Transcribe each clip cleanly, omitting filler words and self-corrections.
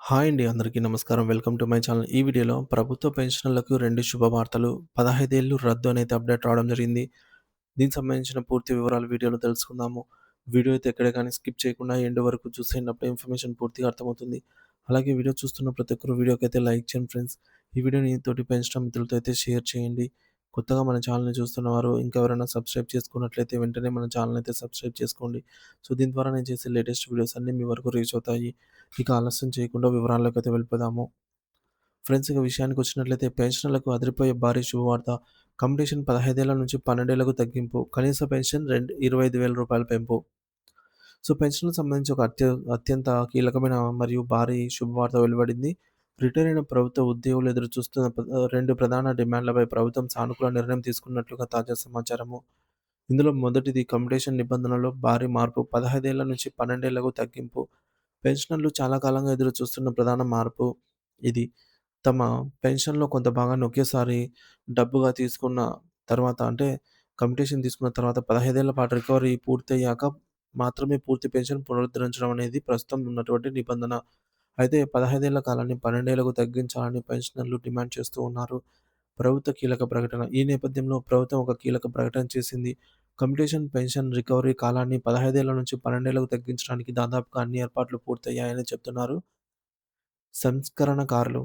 Hi అండి. అందరికీ నమస్కారం. Welcome to my channel. ఈ వీడియోలో ప్రభుత్వ పెన్షనర్లకు 2 శుభవార్తలు. 15 ఏళ్ళు రద్దు అనేది అప్డేట్ రావడం జరిగింది. దీనికి సంబంధించిన పూర్తి వివరాలు వీడియోలో తెలుసుకుందాము. వీడియో అయితే ఎక్కడ గాని స్కిప్ చేయకుండా ఎండ్ వరకు చూసేయండి. అప్పుడే ఇన్ఫర్మేషన్ పూర్తిగా అర్థమవుతుంది. అలాగే వీడియో చూస్తున్న ప్రతి ఒక్కరు వీడియోకైతే లైక్ చేయండి ఫ్రెండ్స్. ఈ వీడియోని తోటి పెన్షనర్ మిత్రులతో అయితే షేర్ చేయండి. కొత్తగా మన ఛానల్‌ని చూస్తున్నవారు ఇంకెవరైనా సబ్స్క్రైబ్ చేసుకున్నట్లయితే వెంటనే మన ఛానల్‌ని అయితే సబ్స్క్రైబ్ చేసుకోండి. సో, దీని ద్వారా నేను చేసే లేటెస్ట్ వీడియోస్ అన్నీ మీ వరకు రీచ్ అవుతాయి. ఇక ఆలస్యం చేయకుండా వివరాల్లోకైతే వెళ్ళిపోదాము. ఫ్రెండ్స్ ఇక విషయానికొచ్చినట్లయితే పెన్షనర్లకు అదిరిపోయే భారీ శుభవార్త. కాంపిటీషన్ 15 ఏళ్ల నుంచి 12 ఏళ్లకు తగ్గింపు. కనీస పెన్షన్ 25,000 పెంపు. సో, పెన్షన్‌లకు సంబంధించి ఒక అత్యంత కీలకమైన మరియు భారీ శుభవార్త వెలువడింది. రిటైర్ అయిన ప్రభుత్వ ఉద్యోగులు ఎదురుచూస్తున్న 2 ప్రధాన డిమాండ్లపై ప్రభుత్వం సానుకూల నిర్ణయం తీసుకున్నట్లుగా తాజా సమాచారము. ఇందులో మొదటిది కమ్యుటేషన్ నిబంధనలో భారీ మార్పు. 15 ఏళ్ల నుంచి 12 ఏళ్లకు తగ్గింపు. పెన్షనర్లు చాలా కాలంగా ఎదురుచూస్తున్న ప్రధాన మార్పు ఇది. తమ పెన్షన్‌లో కొంత భాగాన్ని ఒకేసారి డబ్బుగా తీసుకున్న తర్వాత అంటే కమ్యుటేషన్ తీసుకున్న తర్వాత 15 ఏళ్ల పాటు రికవరీ పూర్తయ్యాక మాత్రమే పూర్తి పెన్షన్ పునరుద్ధరించడం అనేది ప్రస్తుతం ఉన్నటువంటి నిబంధన. అయితే 15 ఏళ్ల కాలాన్ని 12 ఏళ్లకు తగ్గించాలని పెన్షనర్లు డిమాండ్ చేస్తూ ఉన్నారు. ప్రభుత్వ కీలక ప్రకటన. ఈ నేపథ్యంలో ప్రభుత్వం ఒక కీలక ప్రకటన చేసింది. కమ్యుటేషన్ పెన్షన్ రికవరీ కాలాన్ని 15 ఏళ్ల నుంచి 12 ఏళ్లకు తగ్గించడానికి దాదాపుగా అన్ని ఏర్పాట్లు పూర్తయ్యాయని చెప్తున్నారు సంస్కరణకారులు.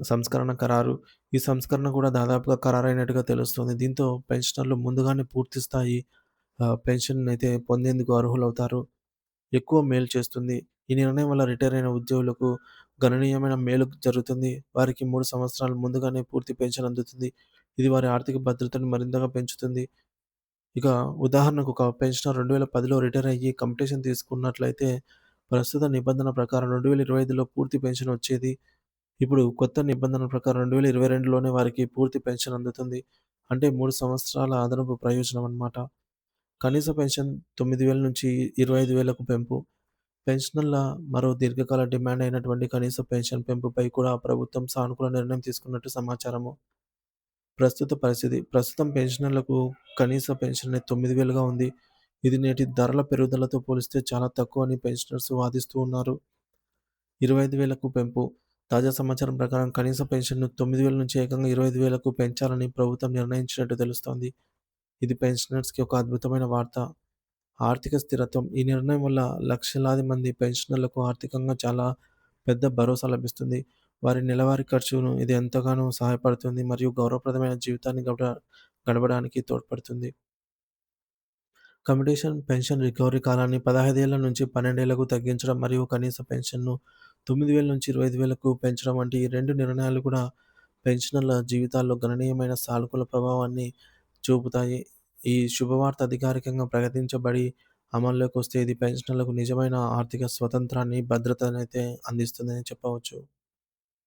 సంస్కరణ ఖరారు. ఈ సంస్కరణ కూడా దాదాపుగా ఖరారైనట్టుగా తెలుస్తుంది. దీంతో పెన్షనర్లు ముందుగానే పూర్తి స్థాయి పెన్షన్‌నయితే పొందేందుకు అర్హులవుతారు. ఎక్కువ మేలు చేస్తుంది. ఈ నిర్ణయం వల్ల రిటైర్ అయిన ఉద్యోగులకు గణనీయమైన మేలు జరుగుతుంది. వారికి 3 సంవత్సరాలు ముందుగానే పూర్తి పెన్షన్ అందుతుంది. ఇది వారి ఆర్థిక భద్రతను మరింతగా పెంచుతుంది. ఇక ఉదాహరణకు ఒక పెన్షనర్ 2010లో రిటైర్ అయ్యి కమ్యుటేషన్ తీసుకున్నట్లయితే ప్రస్తుత నిబంధన ప్రకారం 2025లో పూర్తి పెన్షన్ వచ్చేది. ఇప్పుడు కొత్త నిబంధనల ప్రకారం 2022లోనే వారికి పూర్తి పెన్షన్ అందుతుంది. అంటే 3 సంవత్సరాల అదనపు ప్రయోజనం అన్నమాట. కనీస పెన్షన్ 9,000 నుంచి 25,000కు పెంపు. పెన్షనర్ల మరో దీర్ఘకాల డిమాండ్ అయినటువంటి కనీస పెన్షన్ పెంపుపై కూడా ప్రభుత్వం సానుకూల నిర్ణయం తీసుకున్నట్టు సమాచారము. ప్రస్తుత పరిస్థితి. ప్రస్తుతం పెన్షనర్లకు కనీస పెన్షన్ అనేది 9,000గా ఉంది. ఇది నేటి ధరల పెరుగుదలతో పోలిస్తే చాలా తక్కువని పెన్షనర్స్ వాదిస్తూ ఉన్నారు. 25,000కు పెంపు. తాజా సమాచారం ప్రకారం కనీస పెన్షన్‌ను 9,000 నుంచి ఏకంగా 25,000కు పెంచాలని ప్రభుత్వం నిర్ణయించినట్టు తెలుస్తోంది. ఇది పెన్షనర్స్‌కి ఒక అద్భుతమైన వార్త. ఆర్థిక స్థిరత్వం. ఈ నిర్ణయం వల్ల లక్షలాది మంది పెన్షనర్లకు ఆర్థికంగా చాలా పెద్ద భరోసా లభిస్తుంది. వారి నెలవారీ ఖర్చును ఇది ఎంతగానో సహాయపడుతుంది మరియు గౌరవప్రదమైన జీవితాన్ని గడపడానికి తోడ్పడుతుంది. కమ్యుటేషన్ పెన్షన్ రికవరీ కాలాన్ని 15 ఏళ్ల నుంచి 12 ఏళ్లకు తగ్గించడం మరియు కనీస పెన్షన్‌ను 9,000 నుంచి 25,000కు పెంచడం వంటి ఈ 2 నిర్ణయాలు కూడా పెన్షనర్ల జీవితాల్లో గణనీయమైన సానుకూల ప్రభావాన్ని చూపుతాయి. ఈ శుభవార్త అధికారికంగా ప్రకటించబడి అమల్లోకొస్తే ఇది పెన్షనర్లకు నిజమైన ఆర్థిక స్వతంత్రాన్ని, భద్రతనైతే అందిస్తుందని చెప్పవచ్చు.